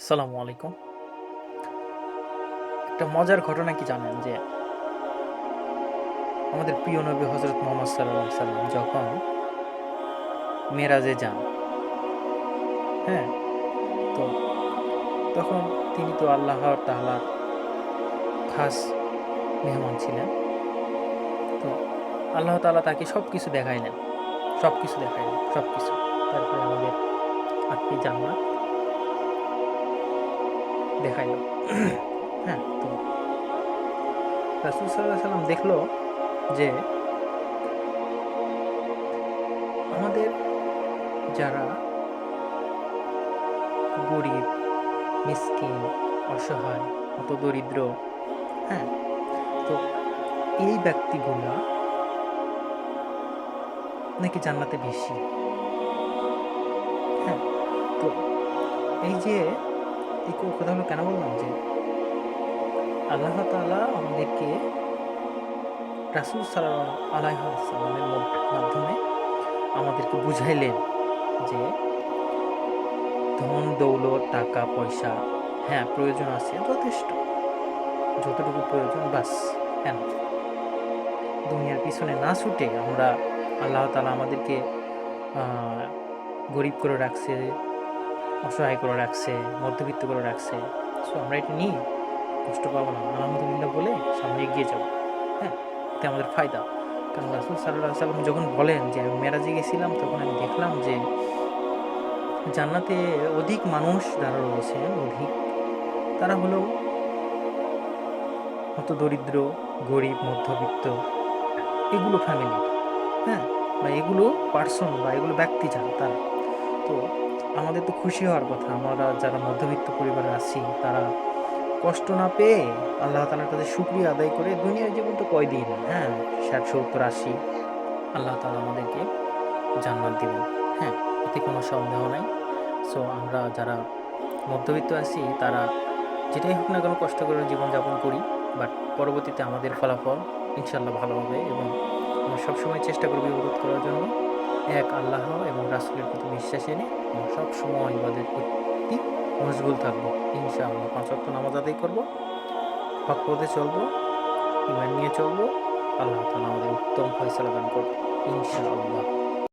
আসসালামু আলাইকুম। একটা মজার ঘটনা কি জানেন? যে আমাদের প্রিয় নবী হযরত মুহাম্মদ সাল্লাল্লাহু আলাইহি সাল্লাম যখন মেরাজে যান, হ্যাঁ? তো তখন তিনি তো আল্লাহ তাআলার খাস মেহমান ছিলেন। তো আল্লাহ তাআলা তাকে সবকিছু দেখাইলেন। সবকিছু দেখাইলেন, সবকিছু। তারপরে আমাদের ৮ টি জান্নাত দেখাইল। হ্যাঁ? তো রাসূল সাল্লাল্লাহু আলাইহি সাল্লাম দেখল যে আমাদের যারা গরিব, মিসকিন, অসহায়, হতদরিদ্র, হ্যাঁ? তো এই ব্যক্তিগুলা নাকি জান্নাতে বেশি, হ্যাঁ? তো এই যে এই কথাগুলো কেন বললাম? যে আল্লাহ তাআলা আমাদেরকে রাসূল সাল্লাল্লাহু আলাইহি ওয়াসাল্লামের মাধ্যমে আমাদেরকে বুঝাইলেন যে ধন, দৌলত, টাকা, পয়সা, হ্যাঁ, প্রয়োজন আছে যথেষ্ট। যতটুকু প্রয়োজন বাস এনাফ। দুনিয়ার পিছনে না ছুটে আমরা আল্লাহ তাআলা আমাদেরকে আ গরিব করে রাখছে, অসহায় করে রাখছে, মধ্যবিত্ত করে রাখছে। সো আমরা এটা নিয়ে কষ্ট পাবো না। আলহামদুলিল্লাহ বলে সামনে এগিয়ে যাবো। হ্যাঁ? এতে আমাদের ফায়দা। কারণ রাসূল সাল্লাল্লাহু আলাইহি সাল্লাম যখন বলেন যে, "আমি মেরাজে গেছিলাম, তখন আমি দেখলাম যে জান্নাতে অধিক মানুষ যারা রয়েছেন, তারা হলো হতদরিদ্র, গরিব, মধ্যবিত্ত এগুলো ফ্যামিলির, হ্যাঁ? বা এগুলো পার্সন বা এগুলো ব্যক্তি যারা তারা। তো আমাদের তো খুশি হওয়ার কথা। আমরা যারা মধ্যবিত্ত পরিবারে আছি তারা কষ্ট না পেয়ে আল্লাহ তাআলার কাছে শুকরিয়া আদায় করে দুনিয়ার জীবন তো কয়দিন, হ্যাঁ? ৬০, ৭০, ৮০ আল্লাহ তাআলা আমাদেরকে জান্নাত দিবেন, হ্যাঁ? এতে কোনো সন্দেহ নাই। সো আমরা যারা মধ্যবিত্ত আছি তারা যেটাই হোক না কেন কষ্ট করে জীবনযাপন করি। বাট পরবর্তীতে আমাদের ফলাফল ইনশাআল্লাহ ভালো হবে এবং আমরা সবসময় চেষ্টা করব ইবাদত করার জন্য। এক আল্লাহ এবং রাসূলের প্রতি বিশ্বাস এনে আমরা সবসময় ইবাদত প্রতি মশগুল থাকবো। ইনশাআল্লাহ ৫ ওয়াক্ত নামাজ আদায় করব, হক পথে চলবো, ঈমান নিয়ে চলবো। আল্লাহ তাআলা আমাদের উত্তম ফয়সালা দান করবেন। ইনশাআল্লাহ।